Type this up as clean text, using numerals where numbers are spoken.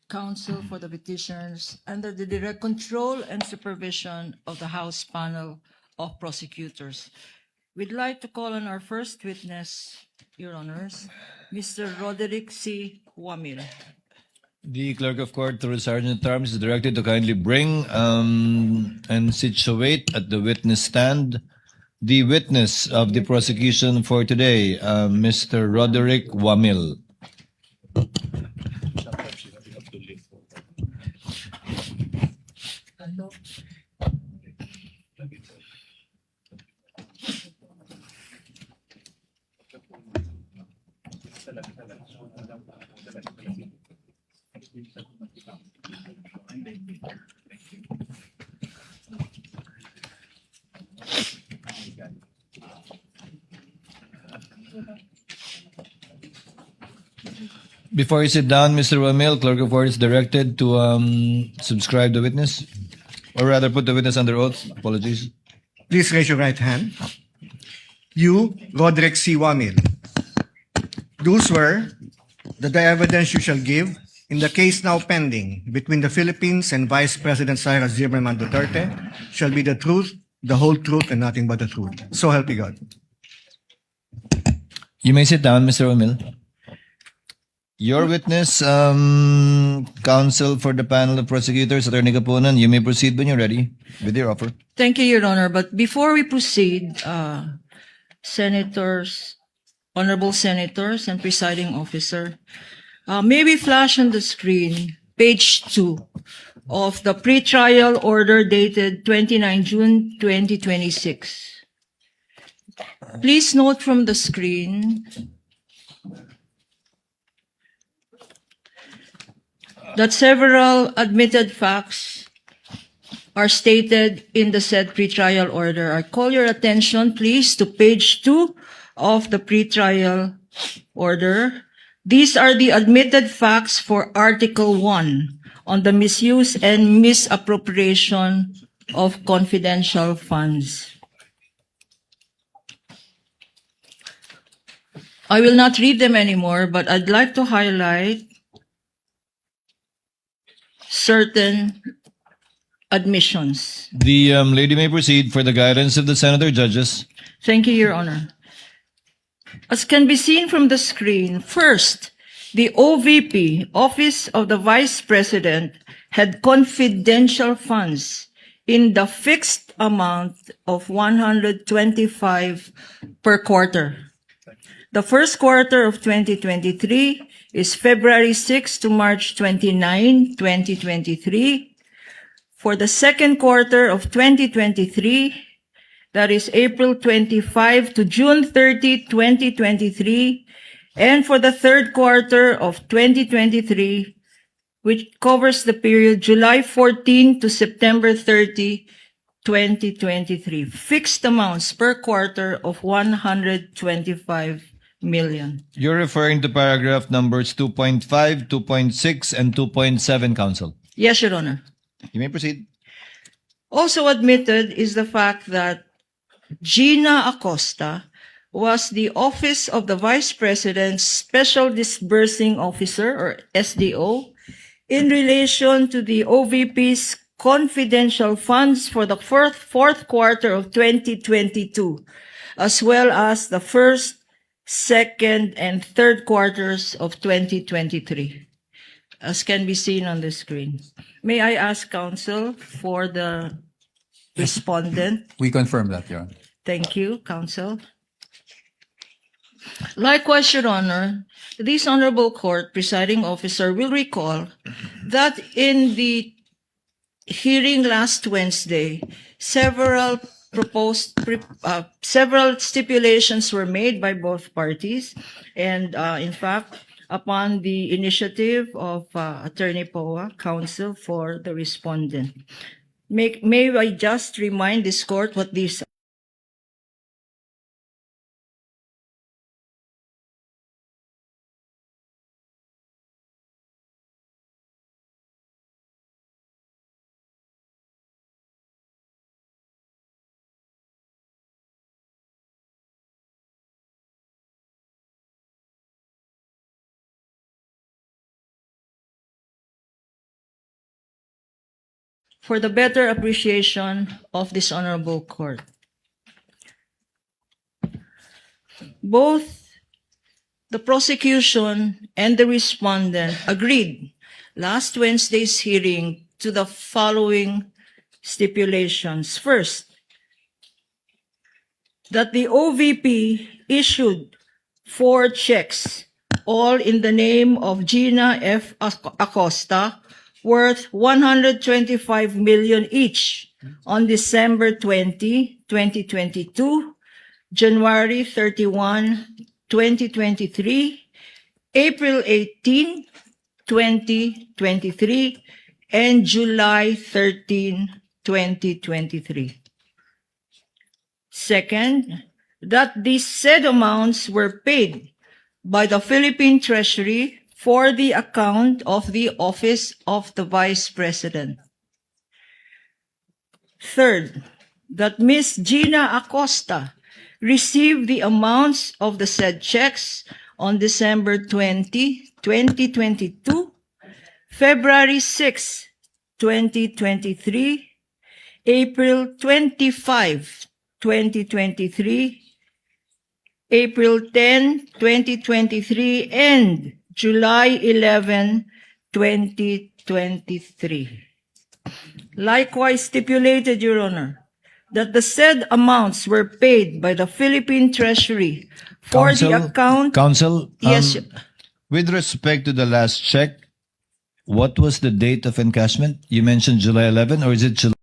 counsel for the petitioners under the direct control and supervision of the House panel of prosecutors. We'd like to call on our first witness, Your Honors, Mr. Roderick C. Wamil. The clerk of court, through Sergeant at Arms, is directed to kindly bring and situate at the witness stand the witness of the prosecution for today, Mr. Roderick Wamil. Before you sit down, Mr. Wamil, clerk of court is directed to subscribe the witness, or rather put the witness under oath. Apologies. Please raise your right hand. You, Roderick C. Wamil, do swear that the evidence you shall give in the case now pending between the Philippines and Vice President Sara Zimmerman Duterte shall be the truth, the whole truth, and nothing but the truth. So help me God. You may sit down, Mr. Wamil. Your witness, counsel for the panel of prosecutors, Attorney Kapunan, you may proceed when you're ready with your offer. Thank you, Your Honor. But before we proceed, senators, honorable senators and presiding officer, may we flash on the screen page 2 of the pretrial order dated 29 June 2026. Please note from the screen that several admitted facts are stated in the said pretrial order. I call your attention, please, to page 2 of the pretrial order. These are the admitted facts for Article 1 on the misuse and misappropriation of confidential funds. I will not read them anymore, but I'd like to highlight certain admissions. The lady may proceed for the guidance of the senator judges. Thank you, Your Honor. As can be seen from the screen, first, the OVP, Office of the Vice President, had confidential funds in the fixed amount of 125 per quarter. The first quarter of 2023 is February 6 to March 29, 2023. For the second quarter of 2023, that is April 25 to June 30, 2023, and for the third quarter of 2023, which covers the period July 14 to September 30, 2023, fixed amounts per quarter of 125 million. You're referring to paragraph numbers 2.5, 2.6, and 2.7, counsel. Yes, Your Honor. You may proceed. Also admitted is the fact that Gina Acosta was the Office of the Vice President's Special Disbursing Officer, or SDO, in relation to the OVP's confidential funds for the fourth quarter of 2022, as well as the first, second, and third quarters of 2023, as can be seen on the screen. May I ask counsel for the respondent? We confirm that, Your Honor. Thank you, counsel. Likewise, Your Honor, this honorable court presiding officer will recall that in the hearing last Wednesday, several stipulations were made by both parties, and in fact, upon the initiative of Attorney Poa, counsel for the respondent. May I just remind this court what these for the better appreciation of this honorable court. Both the prosecution and the respondent agreed last Wednesday's hearing to the following stipulations. First, that the OVP issued 4 checks, all in the name of Gina F. Acosta, worth 125 million each on December 20, 2022, January 31, 2023, April 18, 2023, and July 13, 2023. Second, that these said amounts were paid by the Philippine Treasury for the account of the Office of the Vice President. Third, that Ms. Gina Acosta received the amounts of the said checks on December 20, 2022, February 6, 2023, April 25, 2023, April 10, 2023, and July 11, 2023. Likewise stipulated, Your Honor, that the said amounts were paid by the Philippine Treasury for the account. Counsel, Yes, with respect to the last check, what was the date of encashment? You mentioned July 11, or is it July